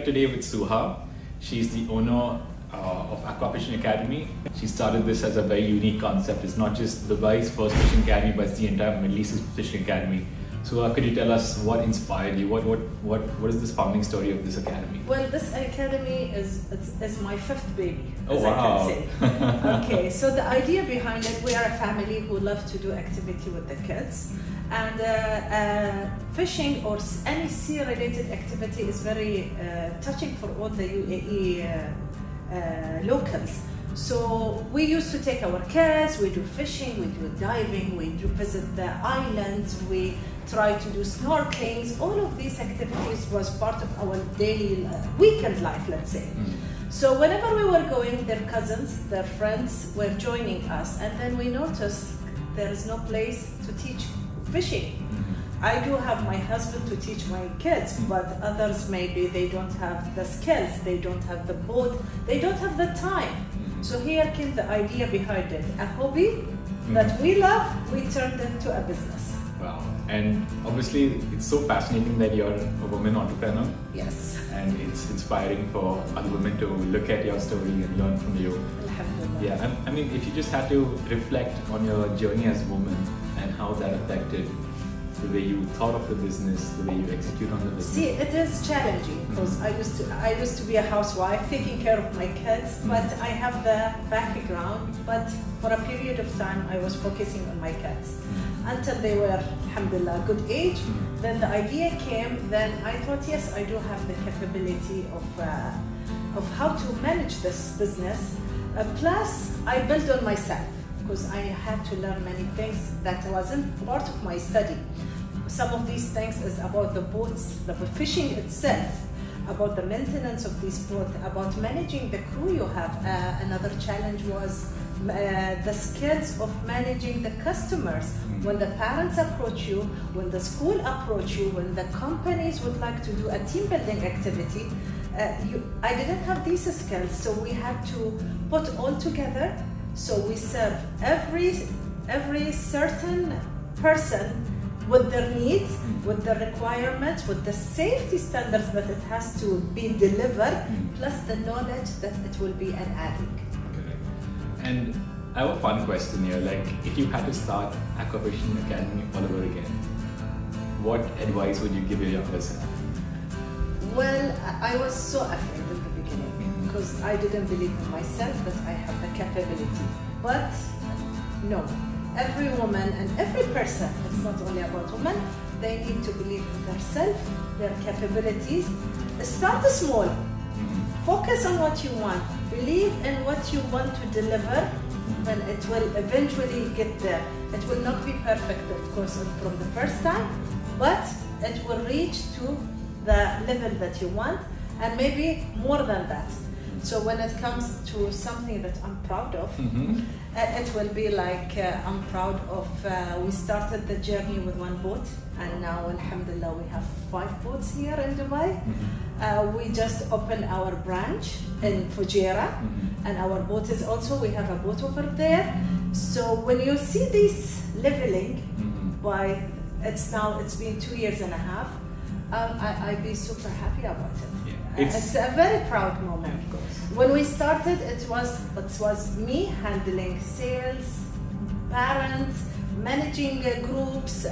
Today with Suha. She's the owner of Aqua Fishing Academy. She started this as a very unique concept. It's not just Dubai's first fishing academy, but it's the entire Middle East's fishing academy. Suha, could you tell us what inspired you? What is this founding story of this academy? Well, this academy is my fifth baby, as wow. I can say. Okay, so the idea behind it, we are a family who love to do activity with the kids. And fishing or any sea-related activity is very touching for all the UAE locals. So we used to take our kids, we do fishing, we do diving, we do visit the islands, we try to do snorkeling. All of these activities was part of our daily weekend life, let's say. So whenever we were going, their cousins, their friends were joining us, and then we noticed there is no place to teach fishing. I do have my husband to teach my kids, but others maybe they don't have the skills, they don't have the boat, they don't have the time. So here came the idea behind it. A hobby that we love, we turned into a business. Wow. And obviously it's so fascinating that you're a woman entrepreneur. Yes. And it's inspiring for other women to look at your story and learn from you. Alhamdulillah. Yeah, I mean, if you just had to reflect on your journey as a woman and how that affected the way you thought of the business, the way you execute on the business. See, it is challenging because I used to be a housewife taking care of my kids, but I have the background. But for a period of time, I was focusing on my kids until they were, alhamdulillah, good age. Then the idea came. Then I thought, yes, I do have the capability of how to manage this business. Plus, I built on myself, because I had to learn many things that wasn't part of my study. Some of these things is about the boats, the fishing itself, about the maintenance of these boats, about managing the crew you have. Another challenge was the skills of managing the customers. When the parents approach you, when the school approach you, when the companies would like to do a team building activity, I didn't have these skills, so we had to put all together. So we serve every certain person with their needs, with the requirements, with the safety standards that it has to be delivered, plus the knowledge that it will be an adding. Okay. And I have a fun question here. Like, if you had to start Aqua Fishing Academy all over again, what advice would you give your younger self? Well, I was so afraid in the beginning because I didn't believe in myself that I have the capability. But no, every woman and every person, it's not only about women, they need to believe in themselves, their capabilities. Start small, focus on what you want, believe in what you want to deliver, and it will eventually get there. It will not be perfect, of course, from the first time, but it will reach to the level that you want, and maybe more than that. So when it comes to something that I'm proud of, it will be like I'm proud of, we started the journey with one boat, and now alhamdulillah we have 5 boats here in Dubai. We just opened our branch in Fujairah, and our boat is also, we have a boat over there. So when you see this leveling, it's been 2.5 years, I'd be super happy about it. It's a very proud moment. Of course. When we started, it was me handling sales, parents, managing groups.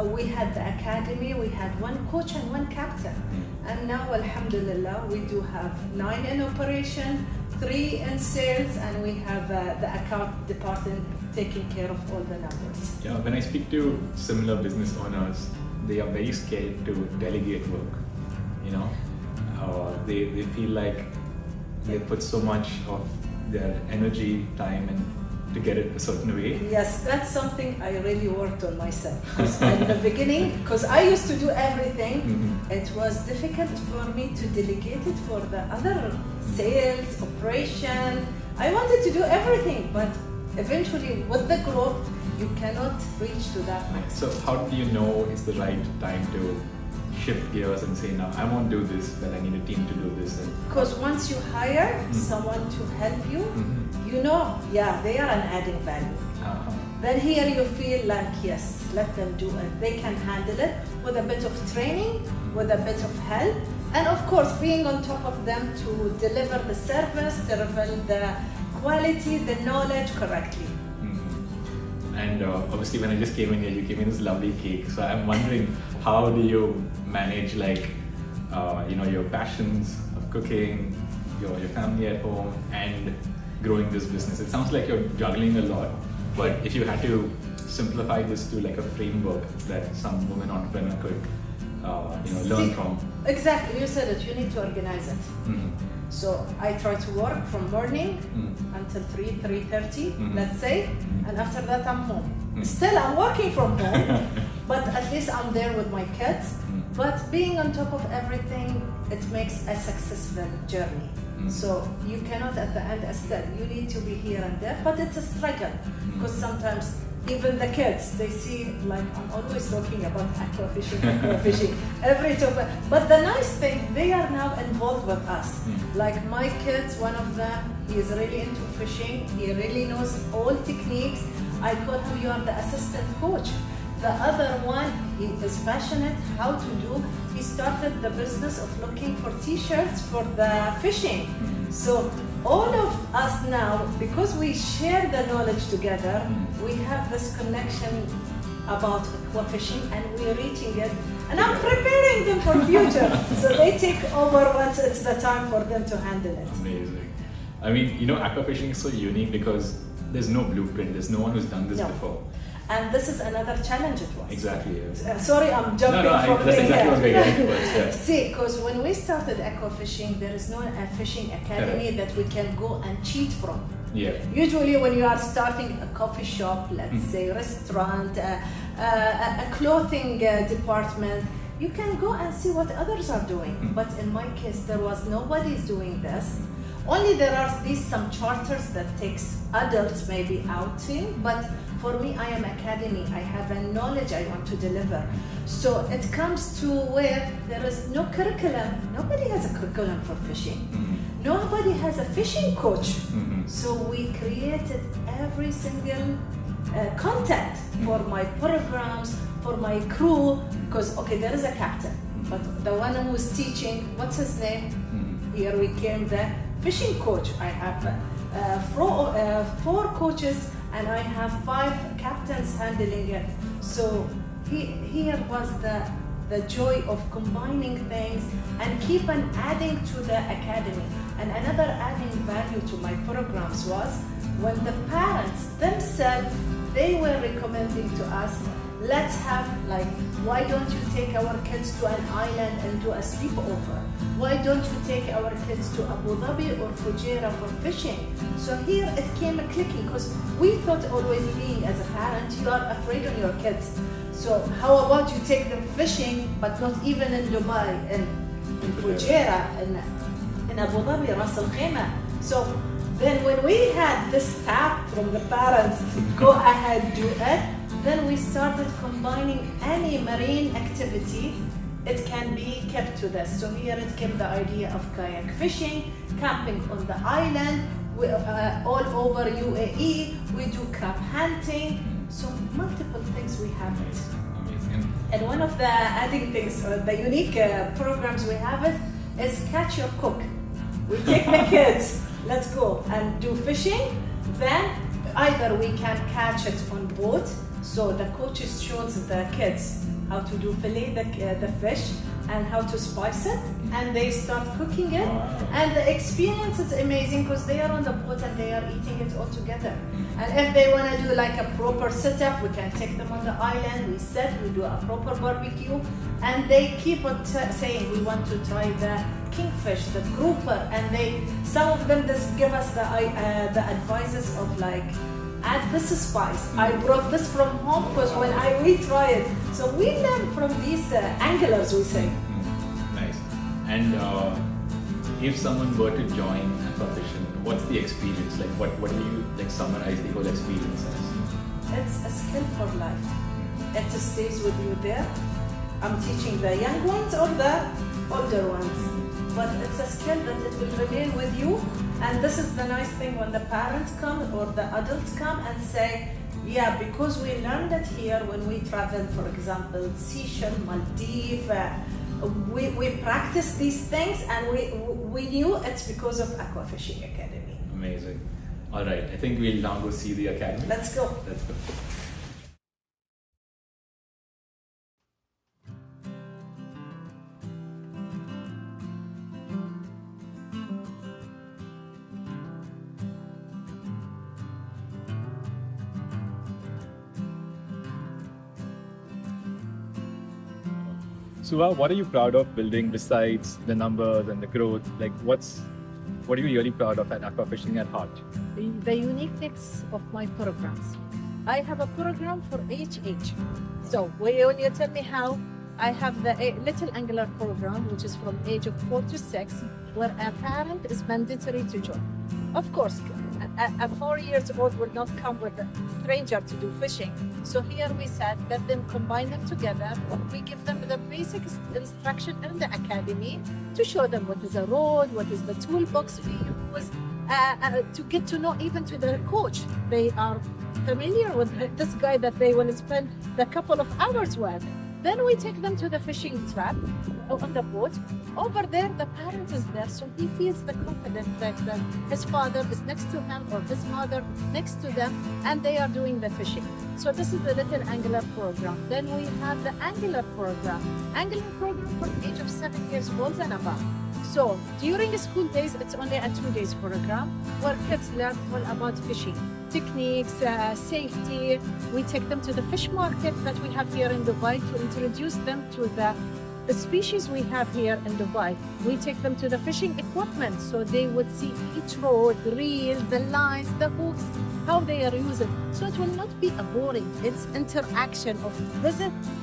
We had the academy, we had 1 coach and 1 captain. And now, alhamdulillah, we do have 9 in operation, 3 in sales, and we have the account department taking care of all the numbers. Yeah, when I speak to similar business owners, they are very scared to delegate work. You know, they feel like they put so much of their energy, time, and to get it a certain way. Yes, that's something I really worked on myself. In the beginning, because I used to do everything, it was difficult for me to delegate it for the other sales, operation. I wanted to do everything, but eventually with the growth, you cannot reach to that max. So how do you know it's the right time to shift gears and say, now I won't do this, but I need a team to do this? Because once you hire someone to help you, you know, yeah, they are an adding value. Then here you feel like, yes, let them do it. They can handle it with a bit of training, with a bit of help. And of course, being on top of them to deliver the service, deliver the quality, the knowledge correctly. And obviously, when I just came in here, you gave me this lovely cake. So I'm wondering, how do you manage, like, your passions of cooking, your family at home, and growing this business? It sounds like you're juggling a lot, but if you had to simplify this to like a framework that some woman entrepreneur could, learn from. Exactly, you said it. You need to organize it. So I try to work from morning until 3:30, let's say, and after that I'm home. Still I'm working from home, but at least I'm there with my kids. But being on top of everything, it makes a successful journey. So you cannot at the end, as said, you need to be here and there, but it's a struggle, because sometimes even the kids, they see, like, I'm always talking about aqua fishing, every time. But the nice thing, they are now involved with us. Like my kids, one of them, he is really into fishing. He really knows all techniques. I call him, you are the assistant coach. The other one, he is passionate how to do. He started the business of looking for t-shirts for the fishing. So all of us now, because we share the knowledge together, we have this connection about aqua fishing, and we're reaching it. And I'm preparing them for future. So they take over once it's the time for them to handle it. Amazing. I mean, aqua fishing is so unique because there's no blueprint. There's no one who's done this before. And this is another challenge it was. Exactly, yes. Sorry, I'm jumping from that's exactly what we're getting towards, yeah. See, because when we started aqua fishing, there is no fishing academy that we can go and cheat from. Yeah. Usually when you are starting a coffee shop, let's say restaurant, a clothing department, you can go and see what others are doing. But in my case, there was nobody's doing this. Only there are some charters that takes adults maybe outing, but for me, I am academy. I have a knowledge I want to deliver. So it comes to where there is no curriculum. Nobody has a curriculum for fishing. Nobody has a fishing coach. So we created every single content for my programs, for my crew, because, okay, there is a captain, but the one who is teaching, what's his name? Here we came the fishing coach. I have 4 coaches, and I have 5 captains handling it. So here was the joy of combining things and keep on adding to the academy. And another adding value to my programs was when the parents themselves, they were recommending to us, let's have, like, why don't you take our kids to an island and do a sleepover? Why don't you take our kids to Abu Dhabi or Fujairah for fishing? So here it came clicking, because we thought always being as a parent, you are afraid of your kids. So how about you take them fishing, but not even in Dubai, in Fujairah, in Abu Dhabi, Ras Al Khaimah. So then when we had this tap from the parents to go ahead, do it, then we started combining any marine activity. It can be kept to this. So here it came the idea of kayak fishing, camping on the island, all over UAE, we do crab hunting. So multiple things we have it. Amazing. And one of the adding things, the unique programs we have it, is catch your cook. We take the kids, let's go and do fishing. Then either we can catch it on boat. So the coaches shows the kids how to do fillet the fish and how to spice it, and they start cooking it. And the experience is amazing because they are on the boat and they are eating it all together. And if they want to do like a proper setup, we can take them on the island, we do a proper barbecue, and they keep on saying we want to try the kingfish, the grouper, and some of them just give us the advices of like, add this spice. I brought this from home because when we try it. So we learn from these anglers, we say. Nice. And if someone were to join aqua fishing, what's the experience? Like, what do you like summarize the whole experience as? It's a skill for life. It just stays with you there. I'm teaching the young ones or the older ones, but it's a skill that it will remain with you. And this is the nice thing when the parents come or the adults come and say, yeah, because we learned it here when we travel, for example, Seychelles, Maldives, we practice these things, and we knew it's because of Aqua Fishing Academy. Amazing. All right, I think we'll now go see the academy. Let's go. Let's go. Suha, what are you proud of building besides the numbers and the growth? Like, what are you really proud of at Aqua Fishing at heart? The uniqueness of my programs. I have a program for each age. So when you tell me how, I have the little angular program, which is from age of 4 to 6, where a parent is mandatory to join. Of course, a 4-year-old will not come with a stranger to do fishing. So here we said, let them combine them together. We give them the basic instruction in the academy to show them what is a rod, what is the toolbox we use, to get to know even to the coach. They are familiar with this guy that they will spend a couple of hours with. Then we take them to the fishing trap on the boat. Over there, the parent is there, so he feels the confidence that his father is next to him or his mother next to them, and they are doing the fishing. So this is the little angular program. Then we have the angular program. Angular program for the age of 7 years old and above. So during the school days, it's only a 2 days program where kids learn all about fishing. Techniques, safety. We take them to the fish market that we have here in Dubai to introduce them to the species we have here in Dubai. We take them to the fishing equipment so they would see each rod, the reel, the lines, the hooks, how they are used. So it will not be a boring, it's interaction of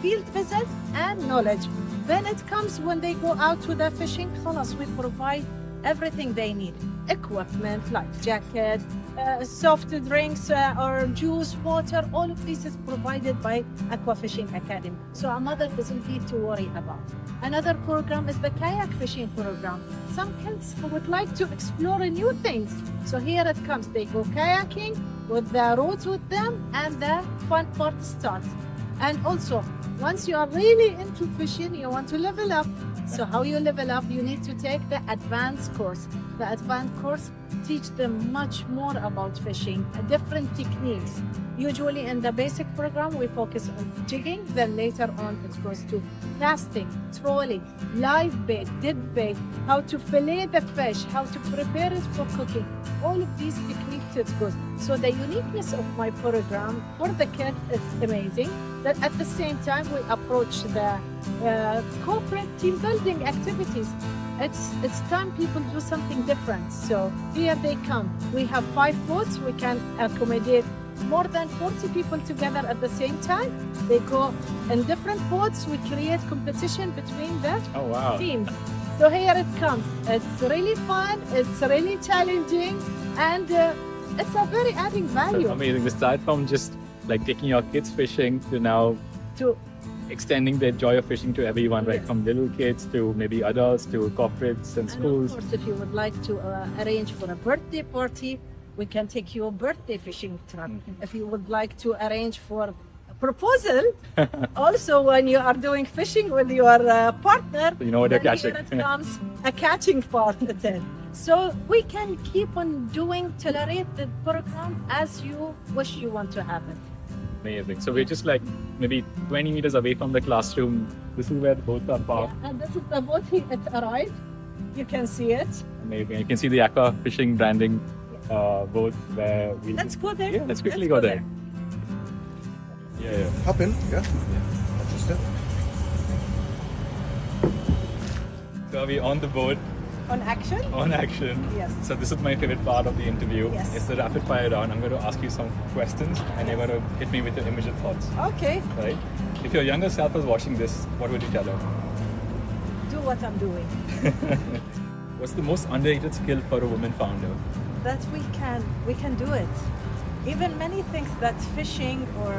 field visit and knowledge. Then it comes when they go out to the fishing, we provide everything they need. Equipment, life jacket, soft drinks or juice, water, all of this is provided by Aqua Fishing Academy. So a mother doesn't need to worry about. Another program is the kayak fishing program. Some kids would like to explore new things. So here it comes, they go kayaking with the rods with them, and the fun part starts. And also, once you are really into fishing, you want to level up. So how you level up, you need to take the advanced course. The advanced course teach them much more about fishing, different techniques. Usually in the basic program, we focus on jigging, then later on it goes to casting, trolling, live bait, dead bait, how to fillet the fish, how to prepare it for cooking. All of these techniques it goes. So the uniqueness of my program for the kids is amazing. That at the same time, we approach the corporate team building activities. It's time people do something different. So here they come. We have 5 boats. We can accommodate more than 40 people together at the same time. They go in different boats. We create competition between the teams. So here it comes. It's really fun. It's really challenging, and it's a very adding value. Amazing. We start from just like taking your kids fishing to now extending the joy of fishing to everyone, right? From little kids to maybe adults to corporates and schools. Of course, if you would like to arrange for a birthday party, we can take you a birthday fishing trip. If you would like to arrange for a proposal, also when you are doing fishing with your partner, you know what you're catching. Here it comes a catching part at it. So we can keep on tolerate the program as you wish you want to have it. Amazing. So we're just like maybe 20 meters away from the classroom. This is where the boats are parked. Yeah, and this is the boat it arrived. You can see it. Amazing. You can see the Aqua Fishing branding boat where we. Let's go there. Yeah, let's quickly go there. Yeah. Hop in. Yeah. Watch your step. So are we on the boat? On action? On action. Yes. So this is my favorite part of the interview. Yes. It's the rapid fire round. I'm going to ask you some questions and you're going to hit me with your immediate thoughts. Okay. Right? If your younger self was watching this, what would you tell her? Do what I'm doing. What's the most underrated skill for a woman founder? That we can do it. Even many things that fishing or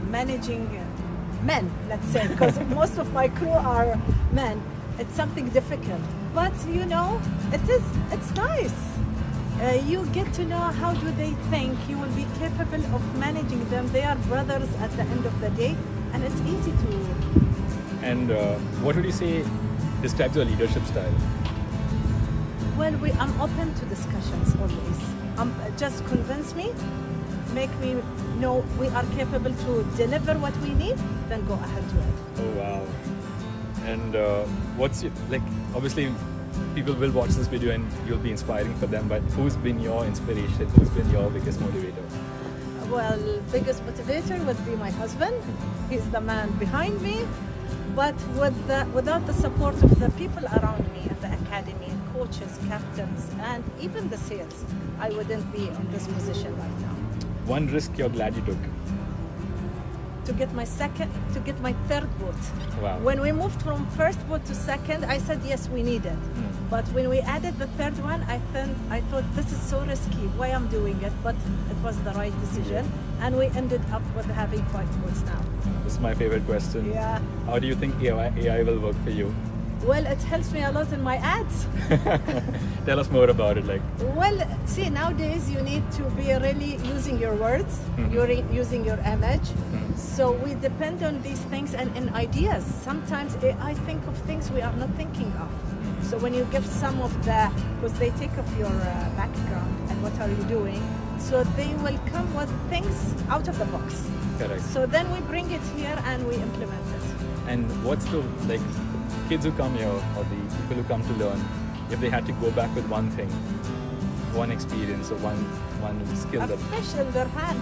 managing men, let's say, because most of my crew are men. It's something difficult, but you know, it's nice. You get to know how do they think. You will be capable of managing them. They are brothers at the end of the day, and it's easy to. And what would you say describes your leadership style? Well, I'm open to discussions always. Just convince me, make me know we are capable to deliver what we need, then go ahead to it. Oh wow! And what's your, like? Obviously, people will watch this video and you'll be inspiring for them. But who's been your inspiration? Who's been your biggest motivator? Well, biggest motivator would be my husband. He's the man behind me. But without the support of the people around me at the academy, coaches, captains, and even the sales, I wouldn't be in this position right now. One risk you're glad you took? To get my third boat. Wow. When we moved from first boat to second, I said yes, we need it. But when we added the third one, I thought this is so risky. Why I'm doing it? But it was the right decision, and we ended up with having 5 boats now. This is my favorite question. Yeah. How do you think AI will work for you? Well, it helps me a lot in my ads. Tell us more about it. Like. Well, see, nowadays you need to be really using your words, you're using your image. So we depend on these things and in ideas. Sometimes I think of things we are not thinking of. So when you give some of because they take off your background and what are you doing, so they will come with things out of the box. Correct. So then we bring it here and we implement it. And what's the kids who come here or the people who come to learn, if they had to go back with one thing, one experience or one skill A fish in their hand.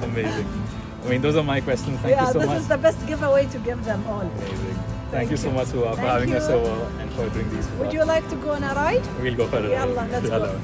Amazing. I mean, those are my questions. Thank you so much. This is the best giveaway to give them all. Amazing. Thank you so much, Suha, for having us over and for doing these. Would you like to go on a ride? We'll go for a ride. Yalla, let's go.